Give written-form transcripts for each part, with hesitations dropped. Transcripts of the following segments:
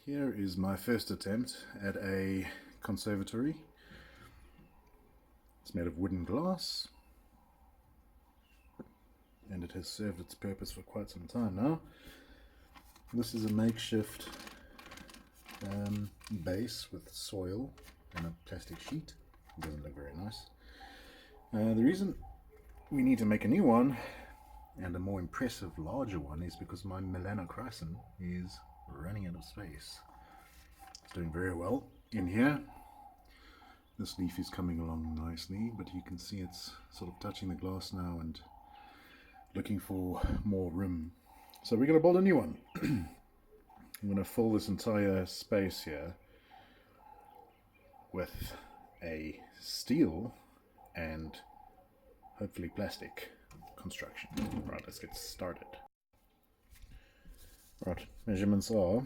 Here is my first attempt at a conservatory. It's made of wooden glass and it has served its purpose for quite some time now. This is a makeshift base with soil and a plastic sheet. It doesn't look very nice. The reason we need to make a new one, and a more impressive larger one, is because my melanochrysum is running out of space. It's doing very well in here. This leaf is coming along nicely, but you can see it's sort of touching the glass now and looking for more room. So we're going to build a new one. I'm going to fill this entire space here with a steel and hopefully plastic construction. Right, let's get started. Right, measurements are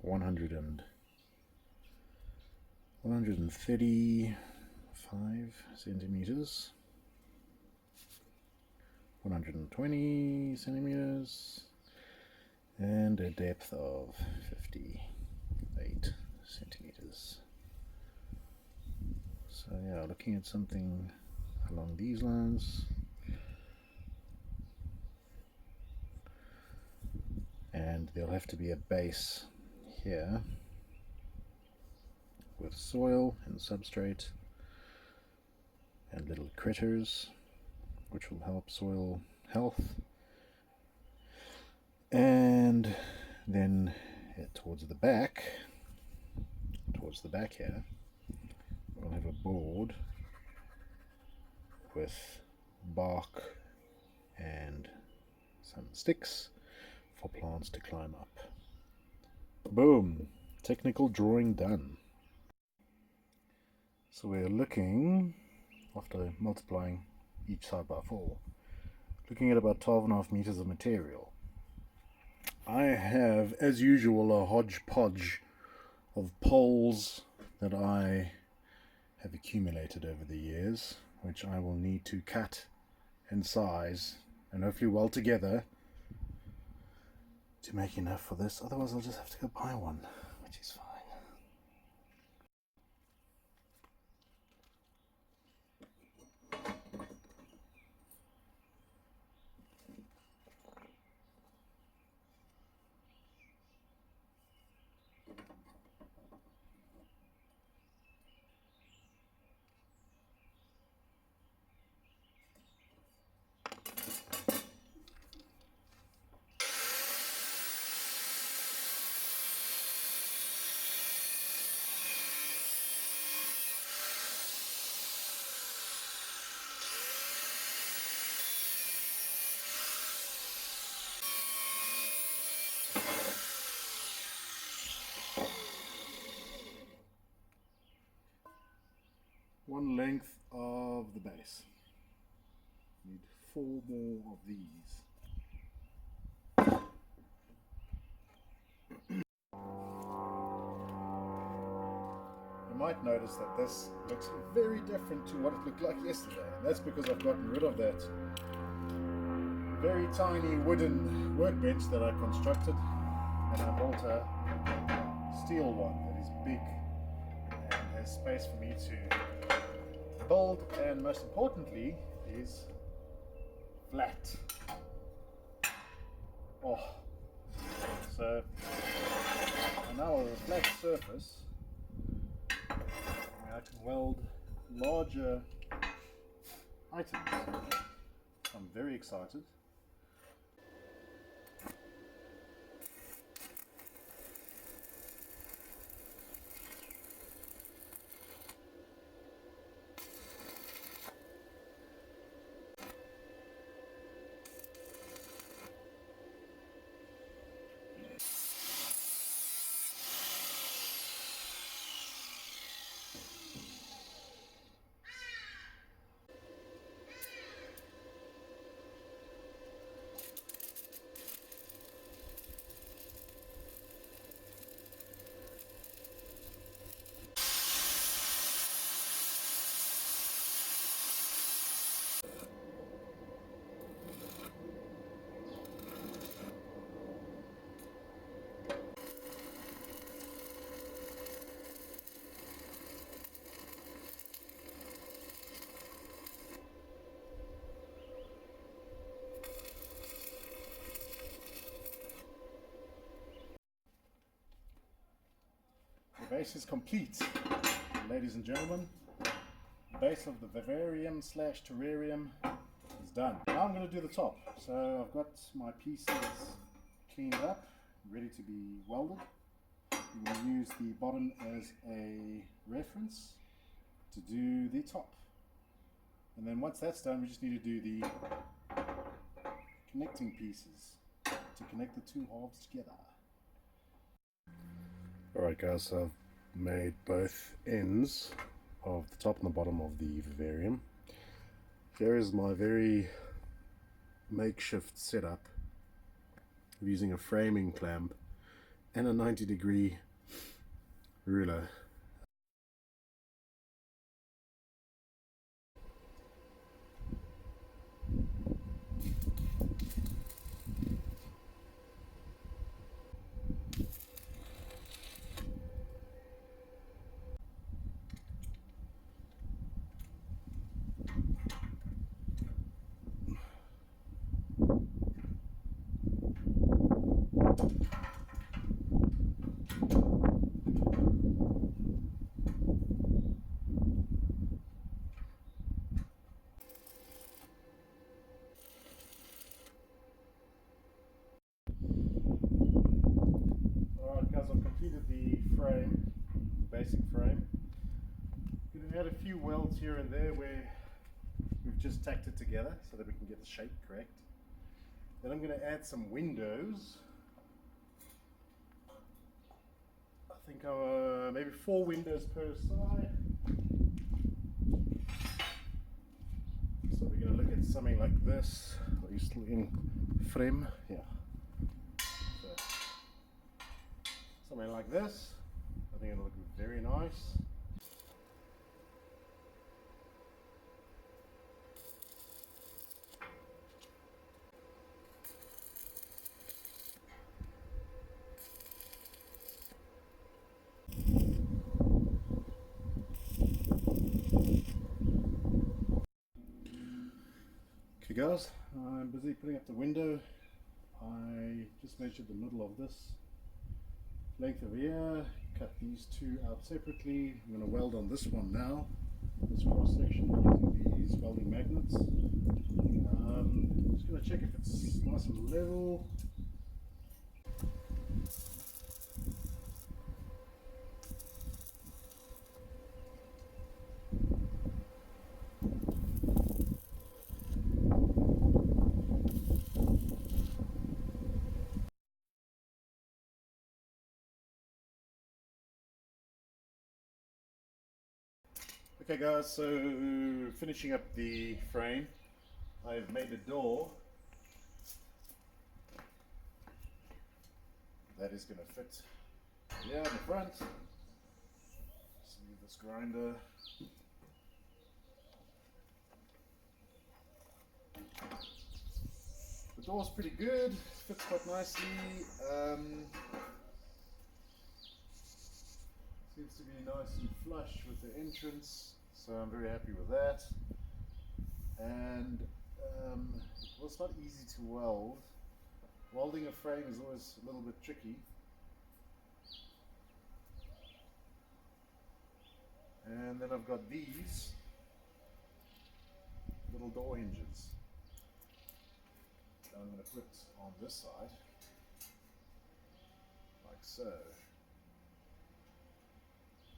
135 centimeters, 120 centimeters, and a depth of 58 centimeters. So yeah, looking at something along these lines. And there'll have to be a base here with soil and substrate and little critters which will help soil health. And then towards the back here, we'll have a board with bark and some sticks for plants to climb up. Boom! Technical drawing done. So we're looking, after multiplying each side by 4, looking at about 12.5 meters of material. I have, as usual, a hodgepodge of poles that I have accumulated over the years, which I will need to cut and size and hopefully weld together to make enough for this. Otherwise I'll just have to go buy one, which is fine. One length of the base. Need 4 more of these. You might notice that this looks very different to what it looked like yesterday. And that's because I've gotten rid of that very tiny wooden workbench that I constructed, and I built a steel one that is big and has space for me to build, and most importantly is flat. Oh, so now on a flat surface I can weld larger items. I'm very excited. base is complete, ladies and gentlemen. The base of the Vivarium slash terrarium is done. Now I'm going to do the top. So I've got my pieces cleaned up, ready to be welded. I'm going to use the bottom as a reference to do the top. And then once that's done, we just need to do the connecting pieces to connect the two halves together. Alright guys, so I've made both ends of the top and the bottom of the Vivarium. There is my very makeshift setup of using a framing clamp and a 90-degree ruler. Guys, I've completed the frame, the basic frame. I'm going to add a few welds here and there where we've just tacked it together so that we can get the shape correct. Then I'm going to add some windows. I think maybe 4 windows per side. So we're going to look at something like this. Are you still in frame? Yeah. Something like this. I think it'll look very nice. Okay guys, I'm busy putting up the window. I just measured the middle of this length over here, cut these two out separately. I'm going to weld on this one now, this cross section, using these welding magnets. I'm just going to check if it's nice and level. Okay guys, so finishing up the frame, I've made a door that is going to fit here in the front. See this grinder. The door's pretty good, fits quite nicely. Seems to be nice and flush with the entrance, so I'm very happy with that. And it was not easy to weld. Welding a frame is always a little bit tricky. And then I've got these little door hinges that I'm going to put on this side, like so.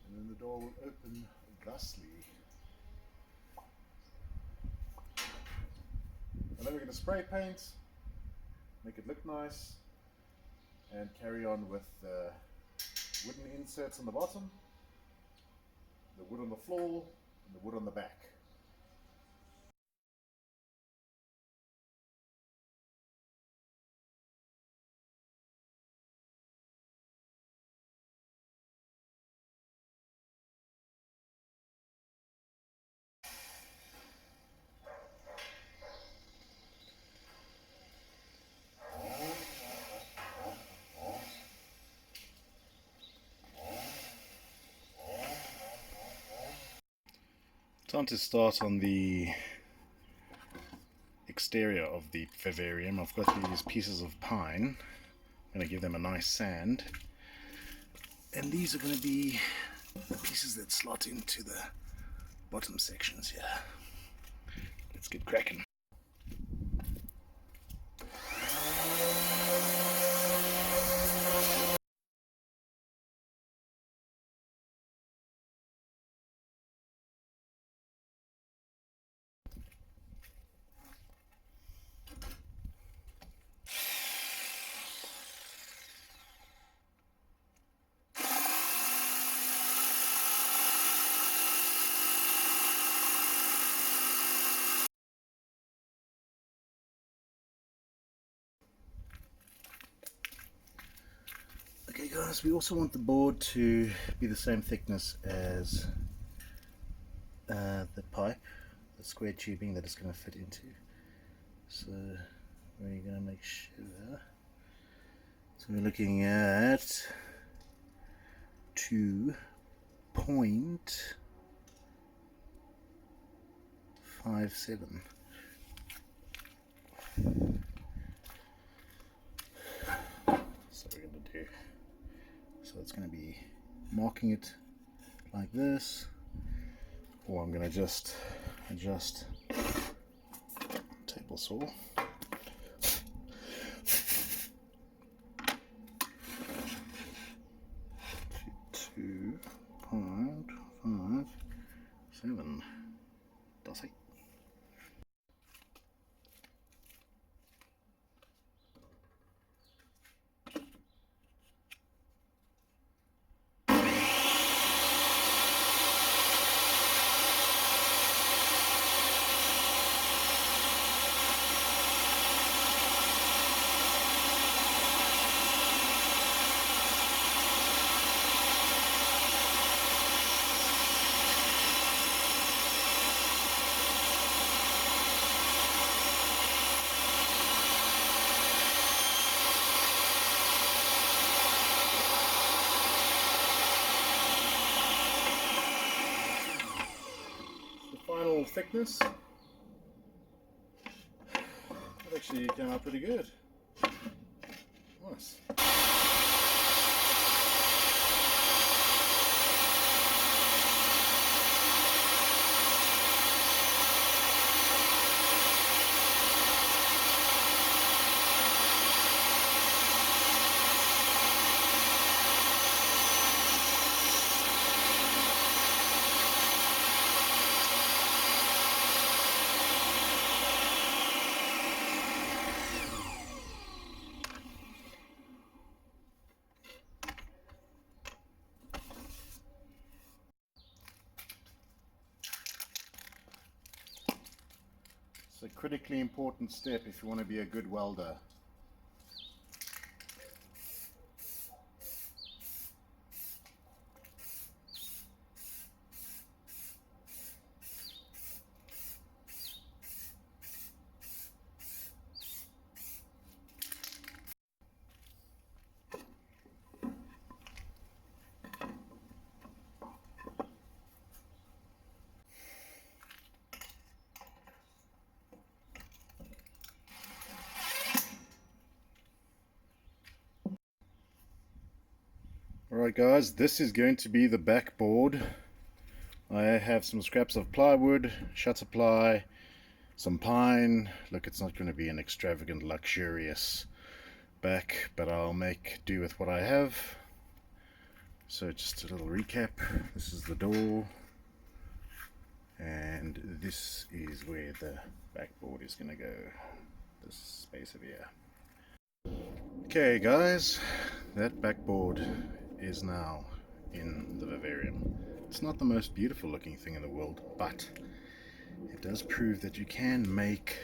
And then the door will open thusly. And then we're going to spray paint, make it look nice, and carry on with the wooden inserts on the bottom, the wood on the floor, and the wood on the back. Time to start on the exterior of the Vivarium. I've got these pieces of pine. I'm going to give them a nice sand. And these are going to be the pieces that slot into the bottom sections here. Let's get cracking. Okay guys, we also want the board to be the same thickness as the pipe, the square tubing that it's going to fit into. So we're going to make sure. So we're looking at 2.57. So we're going to do. So it's going to be marking it like this, or I'm going to just adjust table saw. To 2.57. That's it. Final thickness. That actually came out pretty good. Nice. It's a critically important step if you want to be a good welder. Alright guys, this is going to be the backboard. I have some scraps of plywood, shutter ply, some pine. Look, it's not going to be an extravagant, luxurious back, but I'll make do with what I have. So just a little recap. This is the door, and this is where the backboard is going to go. This space over here. Okay guys, that backboard is now in the Vivarium. It's not the most beautiful looking thing in the world, but it does prove that you can make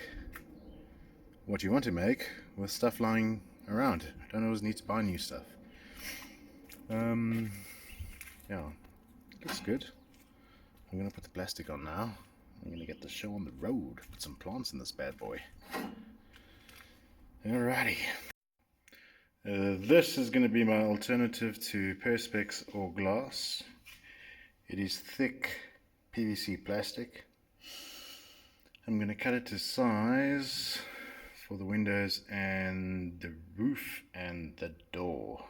what you want to make with stuff lying around. You don't always need to buy new stuff. Yeah, looks good. I'm gonna put the plastic on now. I'm gonna get the show on the road. Put some plants in this bad boy. Alrighty. This is going to be my alternative to Perspex or glass. It is thick PVC plastic. I'm going to cut it to size for the windows and the roof and the door.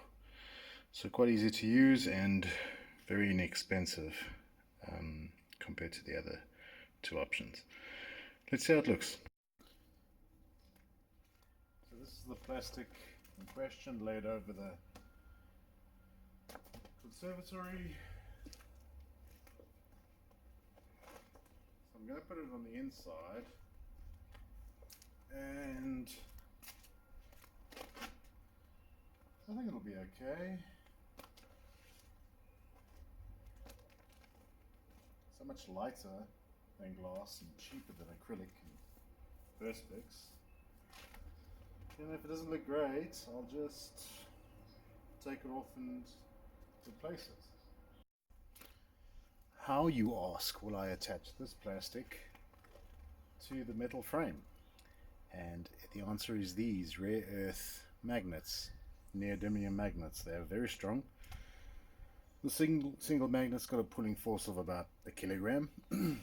So quite easy to use and very inexpensive compared to the other two options. Let's see how it looks. So this is the plastic in question laid over the conservatory. So I'm going to put it on the inside, and I think it'll be okay. So much lighter than glass and cheaper than acrylic and perspex. And if it doesn't look great, I'll just take it off and replace it. How, you ask, will I attach this plastic to the metal frame? And the answer is these rare earth magnets, neodymium magnets. They are very strong. The single magnet's got a pulling force of about 1 kilogram, and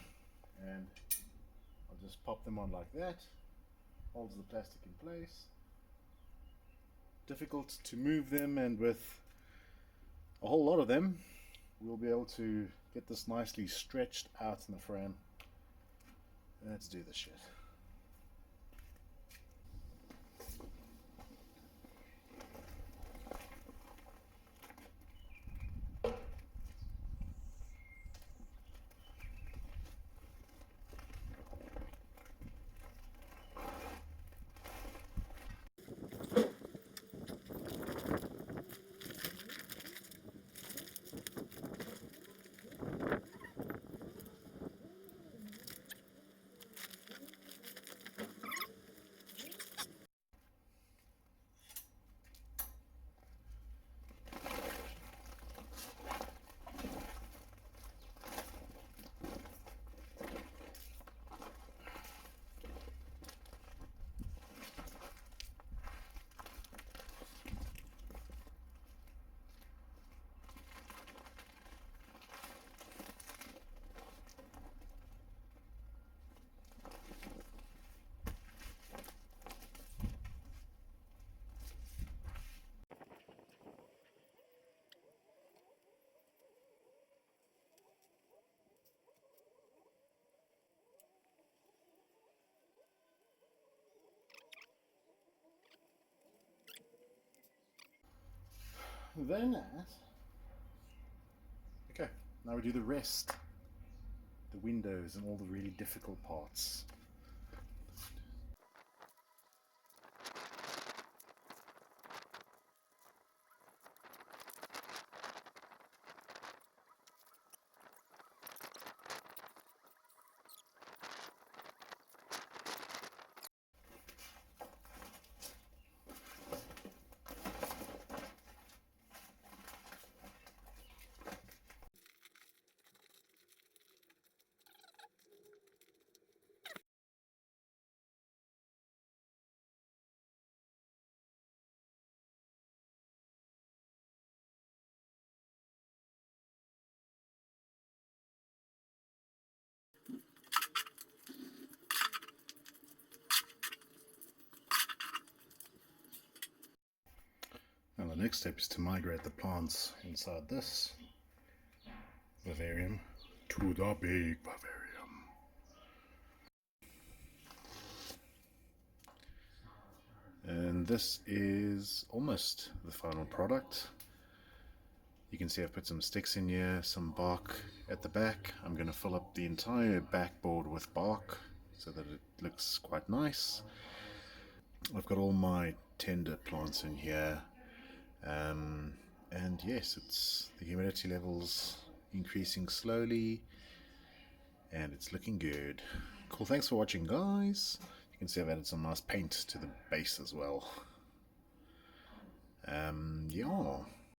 I'll just pop them on like that. Holds the plastic in place. Difficult to move them, and with a whole lot of them we'll be able to get this nicely stretched out in the frame. Let's do this shit. Then okay, now we do the rest, the windows and all the really difficult parts. Now the next step is to migrate the plants inside this Vivarium to the big Vivarium. And this is almost the final product. You can see I've put some sticks in here, some bark at the back. I'm going to fill up the entire backboard with bark so that it looks quite nice. I've got all my tender plants in here. And yes, it's the humidity levels increasing slowly and it's looking good. Cool, thanks for watching, guys. You can see I've added some nice paint to the base as well. Yeah.